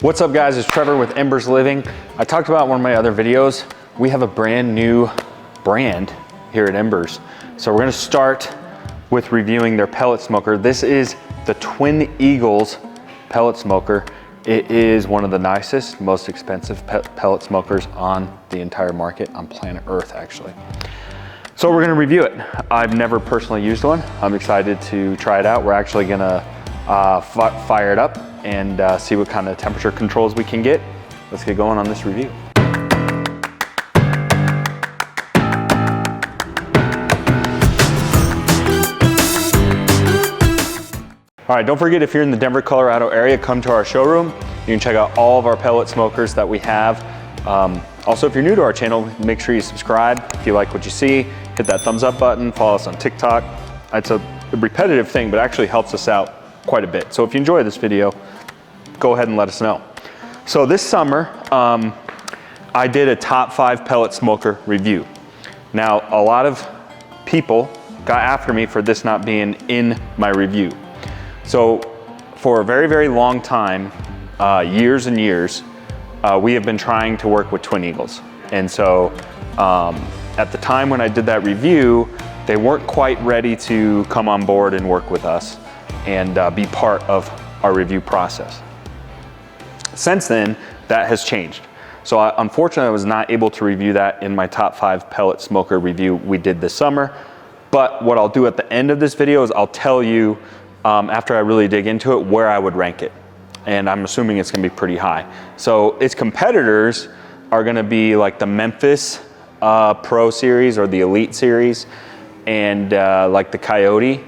What's up guys, it's Trevor with Embers Living. I talked about in one of my other videos, we have a brand new brand here at Embers. So we're gonna start with reviewing their pellet smoker. This is the Twin Eagles Pellet Smoker. It is one of the nicest, most expensive pellet smokers on the entire market, on planet Earth actually. So we're gonna review it. I've never personally used one. I'm excited to try it out. We're actually gonna fire it up and see what kind of temperature controls we can get. Let's get going on this review. All right, don't forget, if you're in the Denver, Colorado area, come to our showroom. You can check out all of our pellet smokers that we have. Also, if you're new to our channel, make sure you subscribe. If you like what you see, hit that thumbs up button, follow us on TikTok. It's a repetitive thing, but actually helps us out quite a bit. So if you enjoy this video, go ahead and let us know. So this summer, I did a top 5 pellet smoker review. Now, a lot of people got after me for this not being in my review. So for a very, very long time, years and years, we have been trying to work with Twin Eagles. And so at the time when I did that review, they weren't quite ready to come on board and work with us and be part of our review process. Since then, that has changed. So unfortunately, I was not able to review that in my top 5 pellet smoker review we did this summer. But what I'll do at the end of this video is I'll tell you, after I really dig into it, where I would rank it. And I'm assuming it's gonna be pretty high. So its competitors are gonna be like the Memphis Pro Series or the Elite Series, and like the Coyote.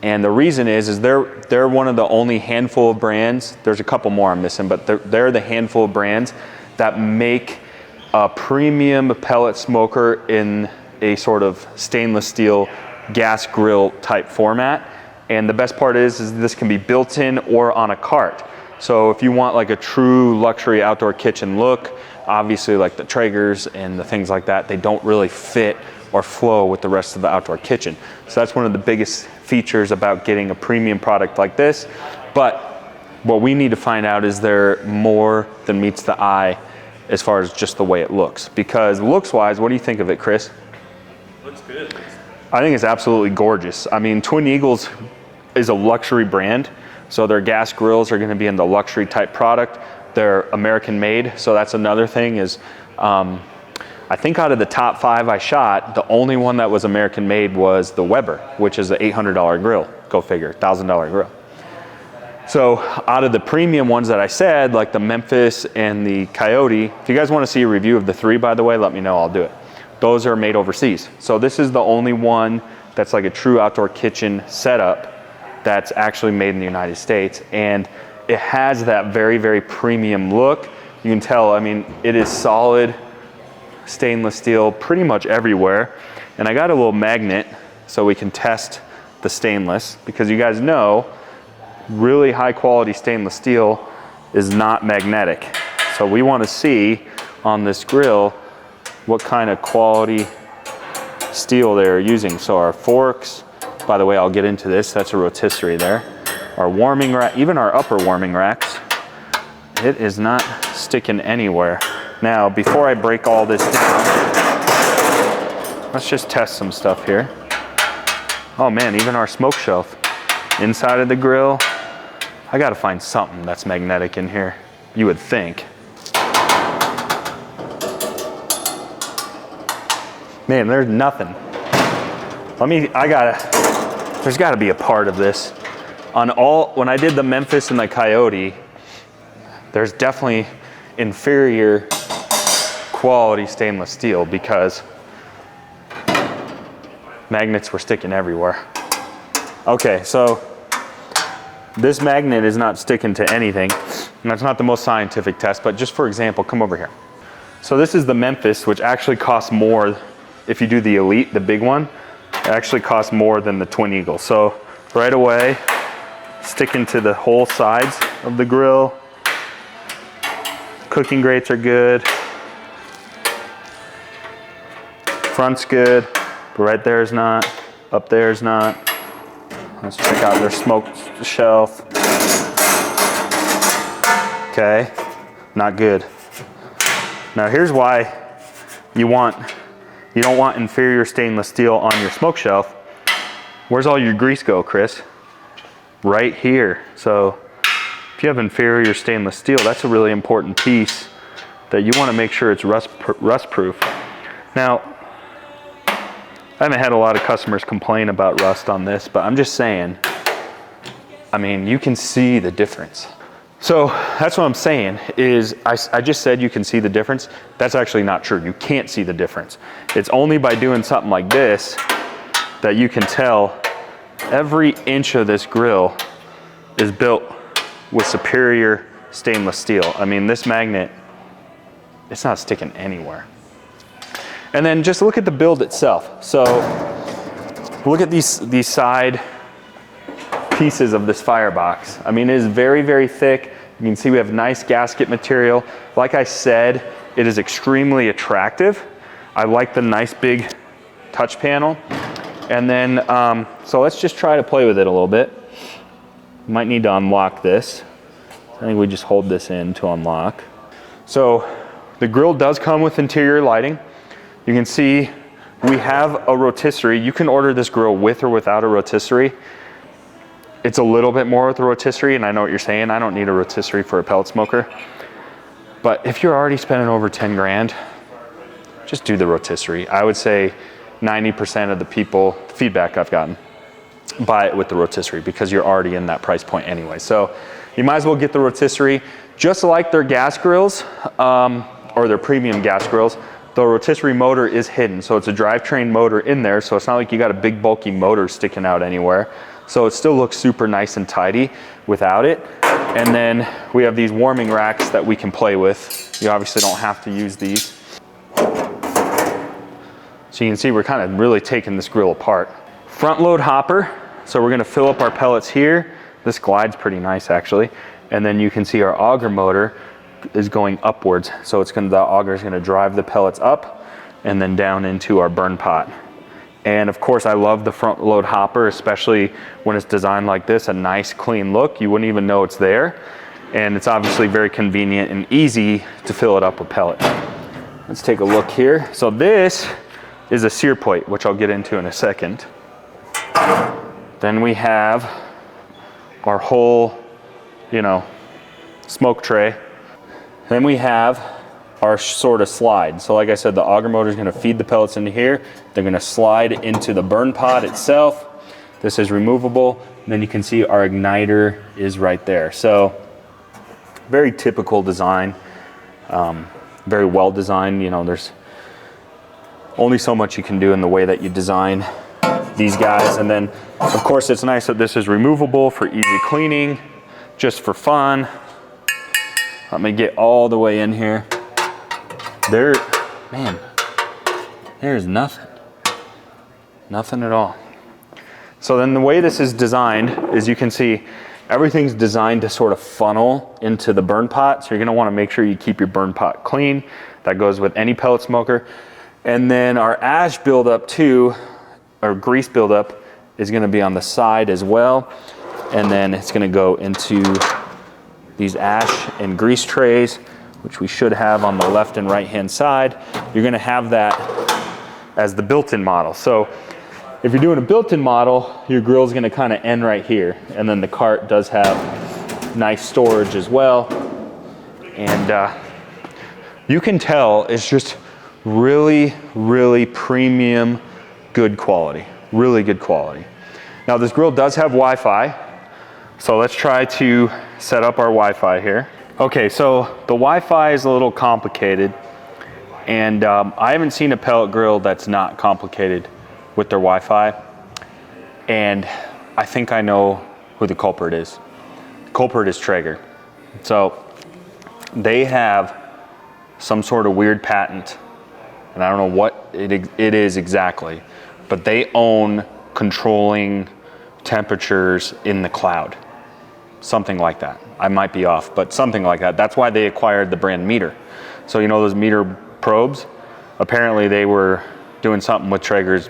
And the reason is they're one of the only handful of brands, there's a couple more I'm missing, but they're the handful of brands that make a premium pellet smoker in a sort of stainless steel gas grill type format. And the best part is this can be built in or on a cart. So if you want like a true luxury outdoor kitchen look, obviously like the Traegers and the things like that, they don't really fit or flow with the rest of the outdoor kitchen. So that's one of the biggest features about getting a premium product like this. But what we need to find out, is there more than meets the eye as far as just the way it looks? Because looks wise, what do you think of it, Chris? Looks good. I think it's absolutely gorgeous. I mean, Twin Eagles is a luxury brand. So their gas grills are gonna be in the luxury type product. They're American made. So that's another thing is, I think out of the top 5 I shot, the only one that was American made was the Weber, which is an $800 grill. Go figure, $1,000 grill. So out of the premium ones that I said, like the Memphis and the Coyote, if you guys wanna see a review of the 3, by the way, let me know, I'll do it. Those are made overseas. So this is the only one that's like a true outdoor kitchen setup that's actually made in the United States. And it has that very, very premium look. You can tell, I mean, it is solid stainless steel pretty much everywhere. And I got a little magnet so we can test the stainless, because you guys know really high quality stainless steel is not magnetic. So we want to see on this grill what kind of quality steel they're using. So our forks, by the way, I'll get into this, that's a rotisserie there. Our warming rack, even our upper warming racks, it is not sticking anywhere. Now, before I break all this down, let's just test some stuff here. Oh man, even our smoke shelf. Inside of the grill, I gotta find something that's magnetic in here, you would think. Man, there's nothing. There's gotta be a part of this. When I did the Memphis and the Coyote, there's definitely inferior quality stainless steel because magnets were sticking everywhere. Okay, so this magnet is not sticking to anything, and that's not the most scientific test, but just for example, come over here. So this is the Memphis, which actually costs more. If you do the Elite, the big one, it actually costs more than the Twin Eagle. So right away, sticking to the whole sides of the grill. Cooking grates are good. Front's good, but right there is not. Up there is not. Let's check out their smoke shelf. Okay, not good. Now here's why you don't want inferior stainless steel on your smoke shelf. Where's all your grease go, Chris? Right here. So if you have inferior stainless steel, that's a really important piece that you want to make sure it's rust proof. Now, I haven't had a lot of customers complain about rust on this, but I'm just saying, I mean, you can see the difference. So that's what I'm saying is I just said you can see the difference. That's actually not true. You can't see the difference. It's only by doing something like this that you can tell every inch of this grill is built with superior stainless steel. I mean, this magnet, it's not sticking anywhere. And then just look at the build itself. So look at these side pieces of this firebox. I mean, it is very, very thick. You can see we have nice gasket material. Like I said, it is extremely attractive. I like the nice big touch panel. And then, so let's just try to play with it a little bit. Might need to unlock this. I think we just hold this in to unlock. So the grill does come with interior lighting. You can see we have a rotisserie. You can order this grill with or without a rotisserie. It's a little bit more with the rotisserie, and I know what you're saying. I don't need a rotisserie for a pellet smoker. But if you're already spending over 10 grand, just do the rotisserie. I would say 90% of the people, feedback I've gotten, buy it with the rotisserie because you're already in that price point anyway. So you might as well get the rotisserie. Just like their gas grills, or their premium gas grills, the rotisserie motor is hidden. So it's a drivetrain motor in there, so it's not like you got a big bulky motor sticking out anywhere. So it still looks super nice and tidy without it. And then we have these warming racks that we can play with. You obviously don't have to use these. So you can see we're kind of really taking this grill apart. Front load hopper. So we're gonna fill up our pellets here. This glides pretty nice actually. And then you can see our auger motor is going upwards. So the auger is gonna drive the pellets up and then down into our burn pot. And of course, I love the front load hopper, especially when it's designed like this, a nice clean look. You wouldn't even know it's there. And it's obviously very convenient and easy to fill it up with pellet. Let's take a look here. So this is a sear plate, which I'll get into in a second. Then we have our whole, smoke tray. Then we have our sort of slide. So like I said, the auger motor is going to feed the pellets into here. They're going to slide into the burn pot itself. This is removable. And then you can see our igniter is right there. So very typical design, very well designed. There's only so much you can do in the way that you design these guys. And then of course it's nice that this is removable for easy cleaning, just for fun. Let me get all the way in here. There's nothing at all. So then the way this is designed is you can see everything's designed to sort of funnel into the burn pot. So you're gonna wanna make sure you keep your burn pot clean. That goes with any pellet smoker. And then our ash buildup too, or grease buildup, is gonna be on the side as well. And then it's gonna go into these ash and grease trays, which we should have on the left and right hand side. You're gonna have that as the built-in model. So if you're doing a built-in model, your grill's gonna kind of end right here. And then the cart does have nice storage as well. And you can tell it's just really, really premium, good quality, really good quality. Now this grill does have Wi-Fi. So let's try to set up our Wi-Fi here. Okay, so the Wi-Fi is a little complicated, and I haven't seen a pellet grill that's not complicated with their Wi-Fi, and I think I know who the culprit is. The culprit is Traeger. So they have some sort of weird patent, and I don't know what it is exactly, but they own controlling temperatures in the cloud. Something like that. I might be off, but something like that. That's why they acquired the brand Meter. So those Meter probes, apparently they were doing something with Traeger's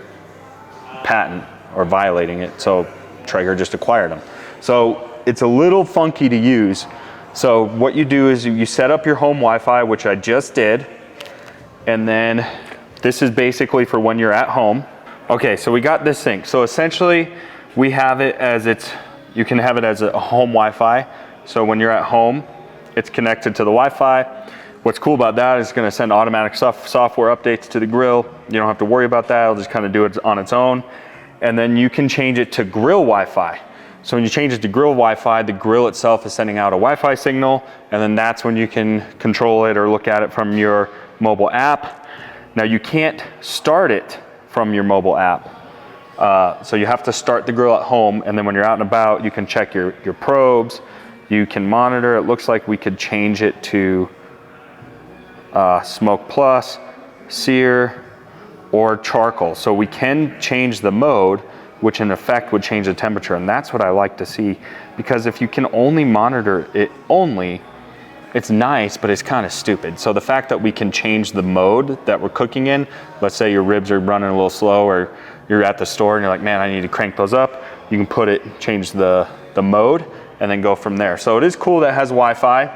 patent or violating it, so Traeger just acquired them. So it's a little funky to use, So what you do is you set up your home Wi-Fi, which I just did. And then this is basically for when you're at home. Okay, so we got this thing. So essentially we have it as you can have it as a home Wi-Fi. So when you're at home, it's connected to the Wi-Fi. What's cool about that is it's gonna send automatic software updates to the grill. You don't have to worry about that. It'll just kind of do it on its own. And then you can change it to grill Wi-Fi. So when you change it to grill Wi-Fi, the grill itself is sending out a Wi-Fi signal, and then that's when you can control it or look at it from your mobile app. Now you can't start it from your mobile app. So you have to start the grill at home, and then when you're out and about, you can check your probes, you can monitor. It looks like we could change it to Smoke Plus, Sear, or Charcoal. So we can change the mode, which in effect would change the temperature, and that's what I like to see, because if you can only monitor it it's nice, but it's kind of stupid. So the fact that we can change the mode that we're cooking in, let's say your ribs are running a little slow, or you're at the store and you're like, man, I need to crank those up. You can put it, change the mode, and then go from there. So it is cool that it has Wi-Fi.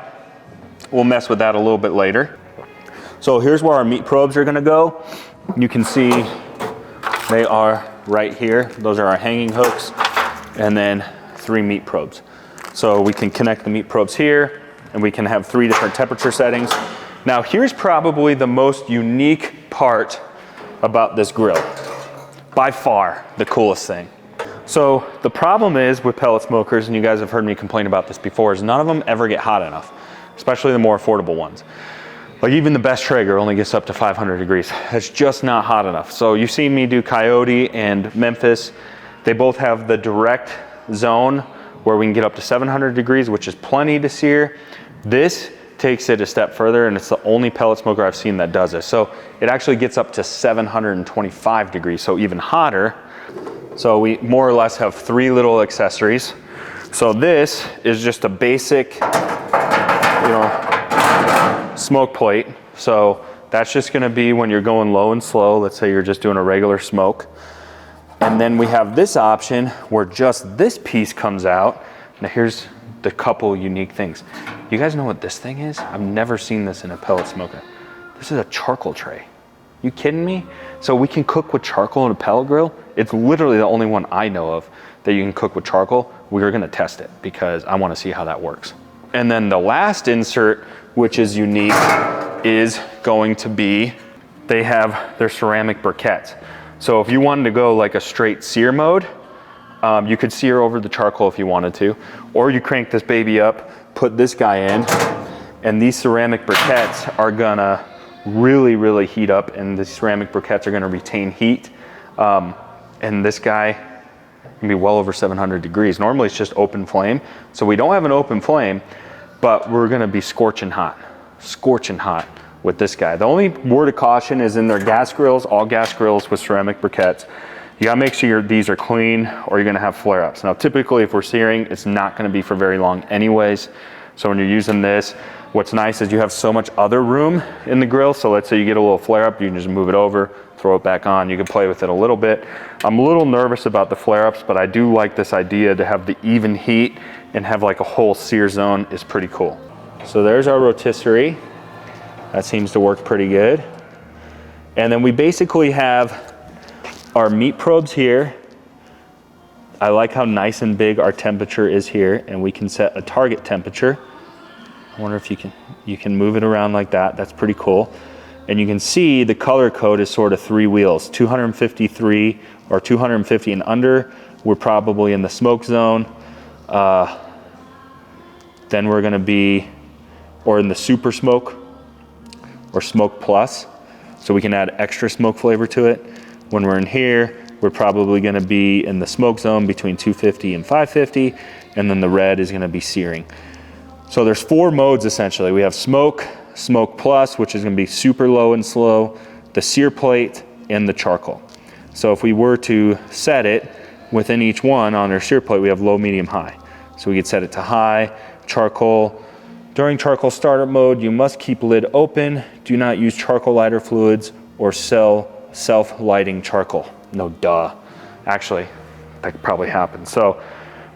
We'll mess with that a little bit later. So here's where our meat probes are gonna go. You can see they are right here. Those are our hanging hooks, and then 3 meat probes. So we can connect the meat probes here, and we can have 3 different temperature settings. Now here's probably the most unique part about this grill. By far the coolest thing. So the problem is with pellet smokers, and you guys have heard me complain about this before, is none of them ever get hot enough, especially the more affordable ones. Like even the best Traeger only gets up to 500 degrees. It's just not hot enough. So you've seen me do Coyote and Memphis. They both have the direct zone where we can get up to 700 degrees, which is plenty to sear. This takes it a step further, and it's the only pellet smoker I've seen that does this. So it actually gets up to 725 degrees, so even hotter. So we more or less have 3 little accessories. So this is just a basic, smoke plate. So that's just gonna be when you're going low and slow. Let's say you're just doing a regular smoke. And then we have this option where just this piece comes out. Now here's the couple unique things. You guys know what this thing is? I've never seen this in a pellet smoker. This is a charcoal tray. You kidding me? So we can cook with charcoal in a pellet grill. It's literally the only one I know of that you can cook with charcoal. We're gonna test it because I wanna see how that works. And then the last insert, which is unique, is going to be, they have their ceramic briquettes. So if you wanted to go like a straight sear mode, you could sear over the charcoal if you wanted to, or you crank this baby up, put this guy in, and these ceramic briquettes are gonna really heat up, and the ceramic briquettes are gonna retain heat. And this guy can be well over 700 degrees. Normally it's just open flame. So we don't have an open flame, but we're gonna be scorching hot with this guy. The only word of caution is in their gas grills, all gas grills with ceramic briquettes, you gotta make sure these are clean or you're gonna have flare-ups. Now typically if we're searing, it's not gonna be for very long anyways. So when you're using this, what's nice is you have so much other room in the grill. So let's say you get a little flare-up, you can just move it over, throw it back on. You can play with it a little bit. I'm a little nervous about the flare-ups, but I do like this idea to have the even heat and have like a whole sear zone is pretty cool. So there's our rotisserie. That seems to work pretty good. And then we basically have our meat probes here. I like how nice and big our temperature is here, and we can set a target temperature. I wonder if you can move it around like that. That's pretty cool. And you can see the color code is sort of 3 wheels, 253 or 250 and under. We're probably in the smoke zone. Then we're gonna be, or in the super smoke or smoke plus. So we can add extra smoke flavor to it. When we're in here, we're probably gonna be in the smoke zone between 250 and 550. And then the red is gonna be searing. So there's 4 modes essentially. We have smoke, smoke plus, which is gonna be super low and slow, the sear plate, and the charcoal. So if we were to set it within each one on our sear plate, we have low, medium, high. So we could set it to high, charcoal. During charcoal startup mode, you must keep lid open. Do not use charcoal lighter fluids or sell self-lighting charcoal. No duh. Actually, that could probably happen. So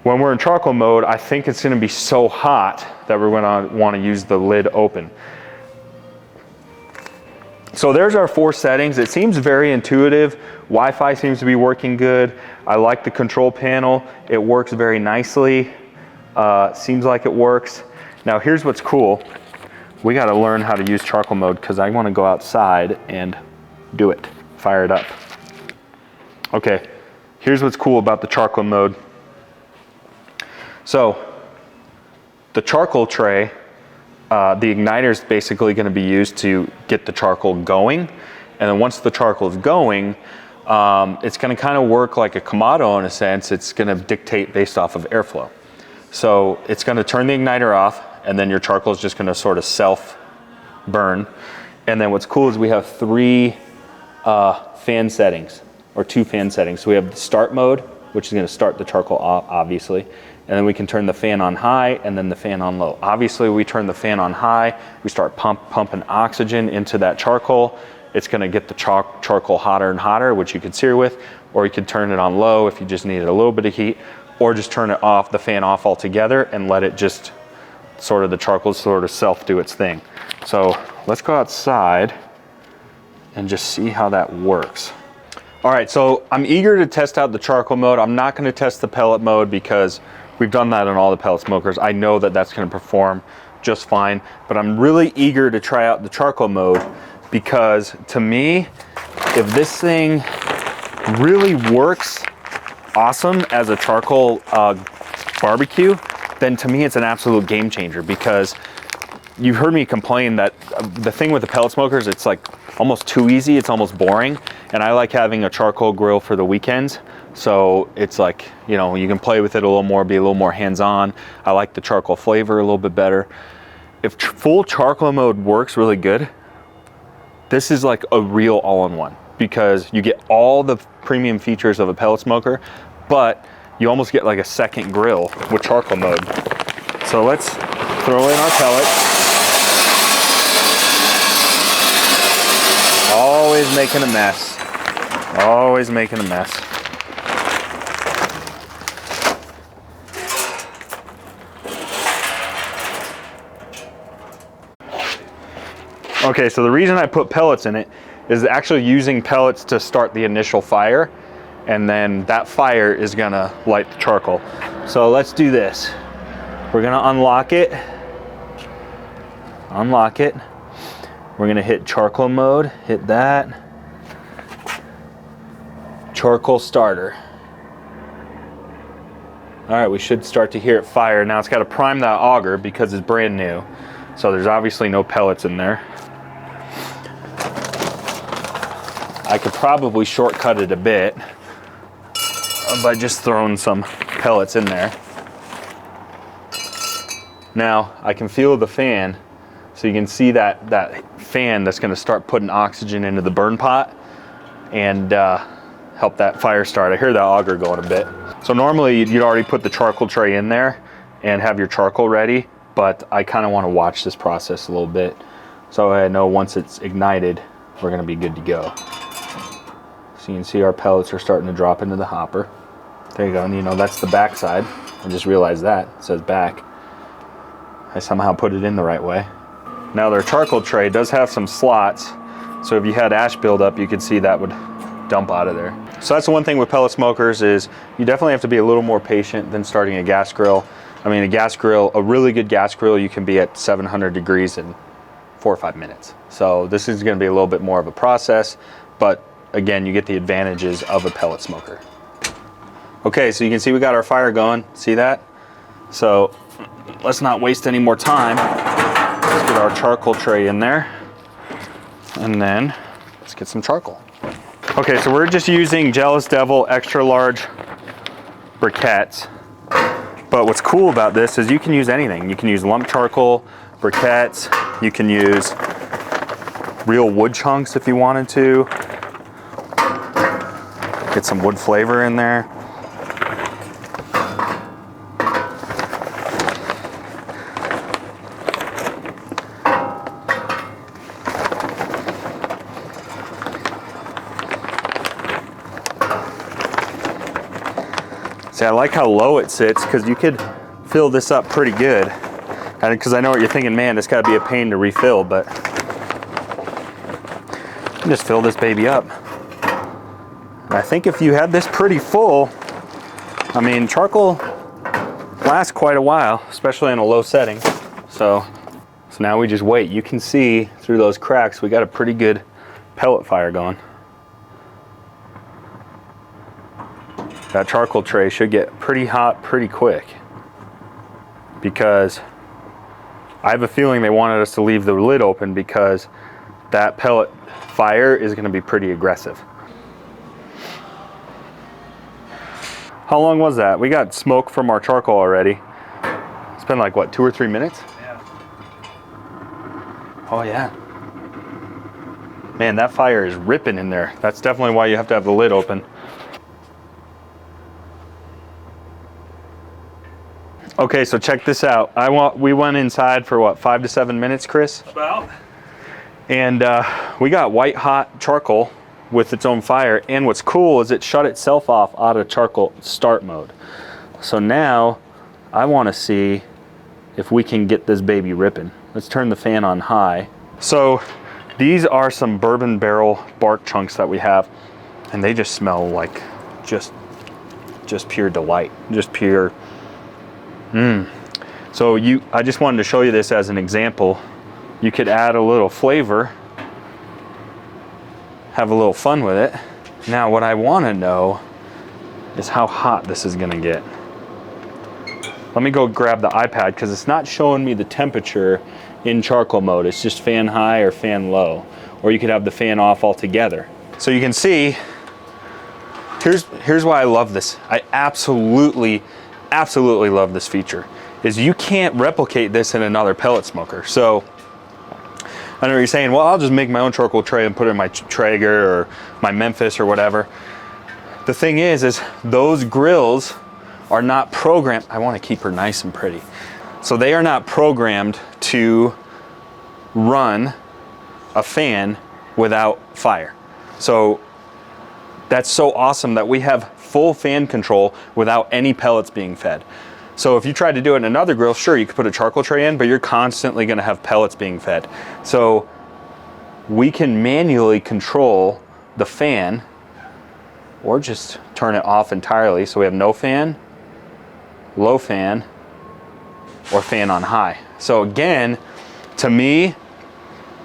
When we're in charcoal mode, I think it's gonna be so hot that we're gonna wanna use the lid open. So there's our 4 settings. It seems very intuitive. Wi-Fi seems to be working good. I like the control panel. It works very nicely. Seems like it works. Now here's what's cool. We gotta learn how to use charcoal mode because I wanna go outside and do it, fire it up. Okay, here's what's cool about the charcoal mode. So the charcoal tray, the igniter is basically going to be used to get the charcoal going. And then once the charcoal is going, it's going to kind of work like a Kamado in a sense. It's going to dictate based off of airflow. So it's going to turn the igniter off, and then your charcoal is just going to sort of self burn. And then what's cool is we have 3 fan settings, or 2 fan settings. So we have the start mode, which is going to start the charcoal off, obviously. And then we can turn the fan on high and then the fan on low. Obviously, we turn the fan on high, we start pumping oxygen into that charcoal. It's gonna get the charcoal hotter and hotter, which you could sear with, or you could turn it on low if you just needed a little bit of heat, or just turn it off, the fan off altogether, and let it just sort of, the charcoal sort of self do its thing. So let's go outside and just see how that works. All right, so I'm eager to test out the charcoal mode. I'm not gonna test the pellet mode because we've done that on all the pellet smokers. I know that that's gonna perform just fine, but I'm really eager to try out the charcoal mode because to me, if this thing really works awesome as a charcoal barbecue, then to me it's an absolute game changer because you've heard me complain that the thing with the pellet smokers, it's like almost too easy, it's almost boring. And I like having a charcoal grill for the weekends. So it's like, you know, you can play with it a little more, be a little more hands-on. I like the charcoal flavor a little bit better. If full charcoal mode works really good, this is like a real all-in-one because you get all the premium features of a pellet smoker, but you almost get like a second grill with charcoal mode. So let's throw in our pellets. Always making a mess. Always making a mess. Okay, so the reason I put pellets in it is actually using pellets to start the initial fire, and then that fire is gonna light the charcoal. So let's do this. We're gonna unlock it. Unlock it. We're gonna hit charcoal mode, hit that. Charcoal starter. All right, we should start to hear it fire. Now it's gotta prime that auger because it's brand new. So there's obviously no pellets in there. I could probably shortcut it a bit by just throwing some pellets in there. Now I can feel the fan, so you can see that fan that's going to start putting oxygen into the burn pot and help that fire start. I hear that auger going a bit. So normally you'd already put the charcoal tray in there and have your charcoal ready, but I kind of want to watch this process a little bit so I know once it's ignited we're going to be good to go. So you can see our pellets are starting to drop into the hopper. There you go, and you know that's the back side. I just realized that, it says back. I somehow put it in the right way. Now their charcoal tray does have some slots, so if you had ash buildup, you could see that would dump out of there. So that's the one thing with pellet smokers is you definitely have to be a little more patient than starting a gas grill. I mean, a gas grill, a really good gas grill, you can be at 700 degrees in 4 or 5 minutes. So this is gonna be a little bit more of a process, but again, you get the advantages of a pellet smoker. Okay, so you can see we got our fire going, see that? So let's not waste any more time. Let's get our charcoal tray in there, and then let's get some charcoal. Okay, so we're just using Jealous Devil extra large briquettes. But what's cool about this is you can use anything. You can use lump charcoal, briquettes, you can use real wood chunks if you wanted to. Get some wood flavor in there. See, I like how low it sits because you could fill this up pretty good. And because I know what you're thinking, man, it's got to be a pain to refill, but just fill this baby up. And I think if you had this pretty full, I mean, charcoal lasts quite a while, especially in a low setting. So now we just wait. You can see through those cracks, we got a pretty good pellet fire going. That charcoal tray should get pretty hot pretty quick because I have a feeling they wanted us to leave the lid open because that pellet fire is going to be pretty aggressive. How long was that? We got smoke from our charcoal already. It's been like, what, 2 or 3 minutes? Yeah. Oh yeah. Man, that fire is ripping in there. That's definitely why you have to have the lid open. Okay, so check this out. We went inside for what, 5 to 7 minutes, Chris? About. And we got white hot charcoal with its own fire. And what's cool is it shut itself off out of charcoal start mode. So now I want to see if we can get this baby ripping. Let's turn the fan on high. So these are some bourbon barrel bark chunks that we have, and they just smell like just pure delight, just pure. So I just wanted to show you this as an example. You could add a little flavor, have a little fun with it. Now what I want to know is how hot this is going to get. Let me go grab the iPad because it's not showing me the temperature in charcoal mode. It's just fan high or fan low, or you could have the fan off altogether. So you can see, here's why I love this. I absolutely love this feature, is you can't replicate this in another pellet smoker. So I know you're saying, well, I'll just make my own charcoal tray and put it in my Traeger or my Memphis or whatever. The thing is those grills are not programmed. I want to keep her nice and pretty. So they are not programmed to run a fan without fire. So that's so awesome that we have full fan control without any pellets being fed. So if you tried to do it in another grill, sure, you could put a charcoal tray in, but you're constantly going to have pellets being fed. So we can manually control the fan or just turn it off entirely. So we have no fan, low fan, or fan on high. So again, to me,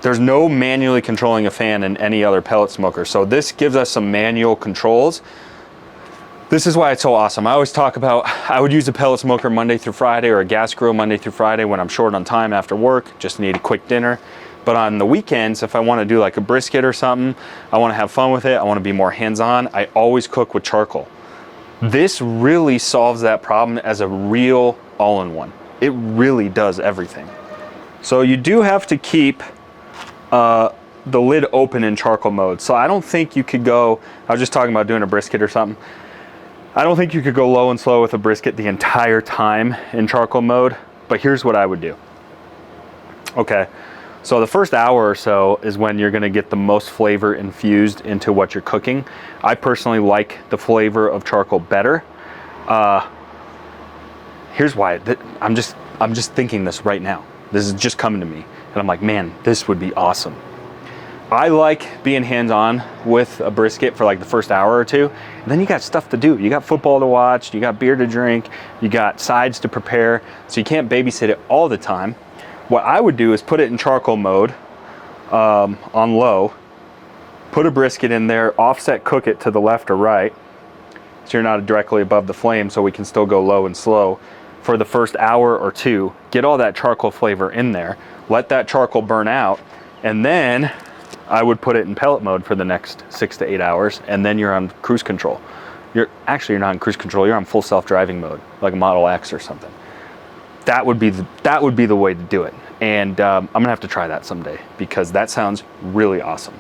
there's no manually controlling a fan in any other pellet smoker. So this gives us some manual controls. This is why it's so awesome. I always talk about, I would use a pellet smoker Monday through Friday or a gas grill Monday through Friday when I'm short on time after work, just need a quick dinner. But on the weekends, if I want to do like a brisket or something, I want to have fun with it, I want to be more hands-on, I always cook with charcoal. This really solves that problem as a real all-in-one. It really does everything. So you do have to keep the lid open in charcoal mode. So I don't think you could go, I was just talking about doing a brisket or something. I don't think you could go low and slow with a brisket the entire time in charcoal mode, but here's what I would do. Okay, so the first hour or so is when you're gonna get the most flavor infused into what you're cooking. I personally like the flavor of charcoal better. Here's why, I'm just thinking this right now. This is just coming to me, and I'm like, man, this would be awesome. I like being hands-on with a brisket for like the first hour or two, and then you got stuff to do. You got football to watch, you got beer to drink, you got sides to prepare, so you can't babysit it all the time. What I would do is put it in charcoal mode on low, put a brisket in there, offset cook it to the left or right, so you're not directly above the flame, so we can still go low and slow for the first hour or two, get all that charcoal flavor in there, let that charcoal burn out, and then I would put it in pellet mode for the next 6 to 8 hours, and then you're on cruise control. You're not on cruise control, you're on full self-driving mode, like a Model X or something. That would be the way to do it. And I'm gonna have to try that someday because that sounds really awesome.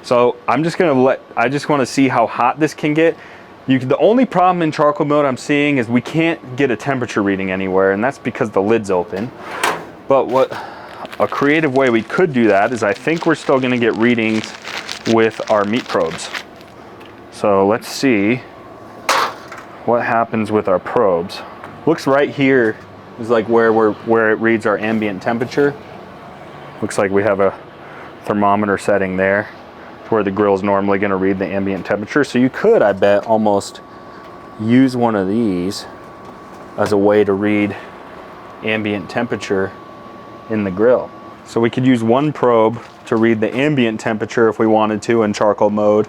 So I just wanna see how hot this can get. The only problem in charcoal mode I'm seeing is we can't get a temperature reading anywhere, and that's because the lid's open. But a creative way we could do that is I think we're still gonna get readings with our meat probes. So let's see what happens with our probes. Looks right here is like where it reads our ambient temperature. Looks like we have a thermometer setting there to where the grill is normally going to read the ambient temperature. So you could, I bet, almost use one of these as a way to read ambient temperature in the grill. So we could use one probe to read the ambient temperature if we wanted to in charcoal mode,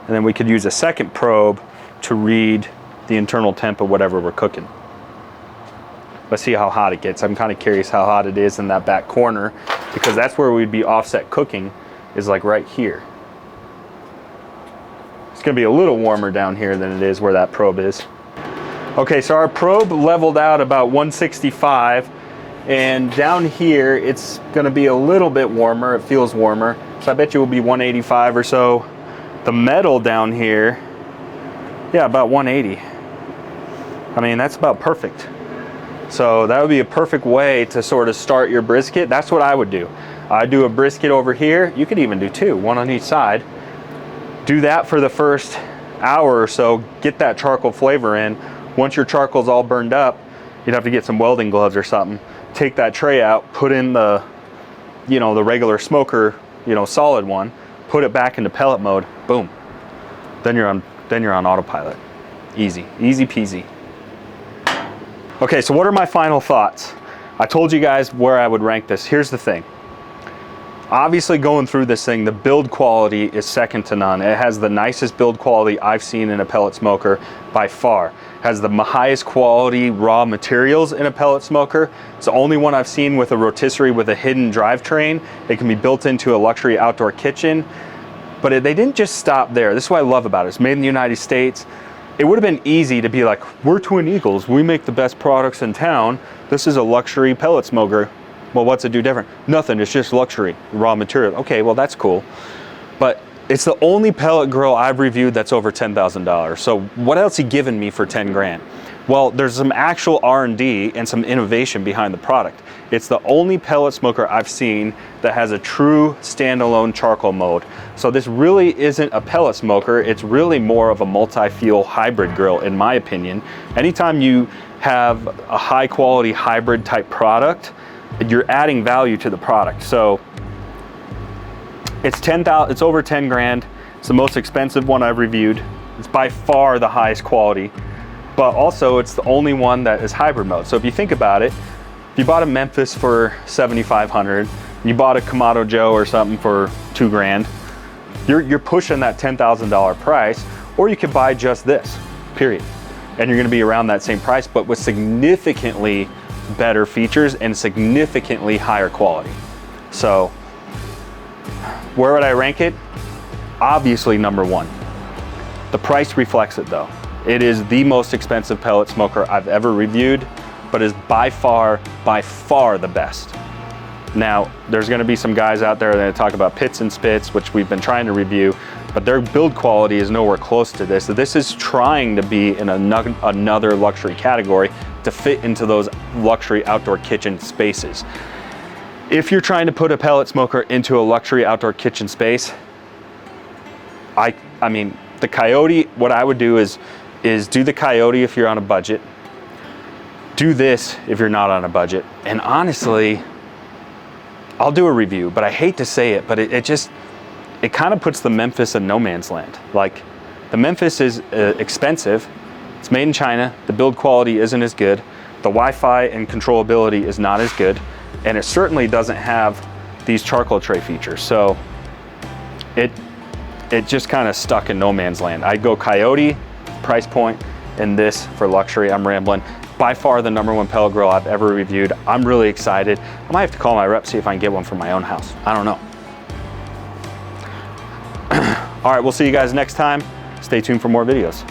and then we could use a second probe to read the internal temp of whatever we're cooking. Let's see how hot it gets. I'm kind of curious how hot it is in that back corner, because that's where we'd be offset cooking, is like right here. It's gonna be a little warmer down here than it is where that probe is. Okay, so our probe leveled out about 165, and down here it's gonna be a little bit warmer. It feels warmer. So I bet you it will be 185 or so. The metal down here, yeah, about 180. I mean, that's about perfect. So that would be a perfect way to sort of start your brisket. That's what I would do. I'd do a brisket over here. You could even do two, one on each side. Do that for the first hour or so, get that charcoal flavor in. Once your charcoal's all burned up, you'd have to get some welding gloves or something. Take that tray out, put in the, you know, the regular smoker, you know, solid one, put it back into pellet mode, boom. Then you're on autopilot. Easy, easy peasy. Okay, so what are my final thoughts? I told you guys where I would rank this. Here's the thing. Obviously, going through this thing, the build quality is second to none. It has the nicest build quality I've seen in a pellet smoker by far. It has the highest quality raw materials in a pellet smoker. It's the only one I've seen with a rotisserie with a hidden drivetrain. It can be built into a luxury outdoor kitchen. But they didn't just stop there. This is what I love about it. It's made in the United States. It would have been easy to be like, we're Twin Eagles, we make the best products in town. This is a luxury pellet smoker. Well, what's it do different? Nothing, it's just luxury, raw material. Okay, well that's cool. But it's the only pellet grill I've reviewed that's over $10,000. So what else he given me for 10 grand? Well, there's some actual R&D and some innovation behind the product. It's the only pellet smoker I've seen that has a true standalone charcoal mode. So this really isn't a pellet smoker, it's really more of a multi-fuel hybrid grill in my opinion. Anytime you have a high quality hybrid type product, you're adding value to the product. So it's over 10 grand. It's the most expensive one I've reviewed. It's by far the highest quality, but also it's the only one that is hybrid mode. So if you think about it, if you bought a Memphis for 7,500, you bought a Kamado Joe or something for 2 grand, you're pushing that $10,000 price, or you could buy just this, period. And you're gonna be around that same price, but with significantly better features and significantly higher quality. So where would I rank it? Obviously number one. The price reflects it though. It is the most expensive pellet smoker I've ever reviewed, but is by far the best. Now, there's gonna be some guys out there that talk about pits and spits, which we've been trying to review, but their build quality is nowhere close to this. So this is trying to be in another luxury category to fit into those luxury outdoor kitchen spaces. If you're trying to put a pellet smoker into a luxury outdoor kitchen space, I mean, the Coyote, what I would do is do the Coyote if you're on a budget. Do this if you're not on a budget. And honestly, I'll do a review, but I hate to say it, but it kind of puts the Memphis in no man's land. Like, the Memphis is expensive. It's made in China. The build quality isn't as good. The Wi-Fi and controllability is not as good. And it certainly doesn't have these charcoal tray features. So it just kind of stuck in no man's land. I'd go Coyote, price point, and this for luxury. I'm rambling. By far the #1 pellet grill I've ever reviewed. I'm really excited. I might have to call my rep, see if I can get one for my own house. I don't know. All right, we'll see you guys next time. Stay tuned for more videos.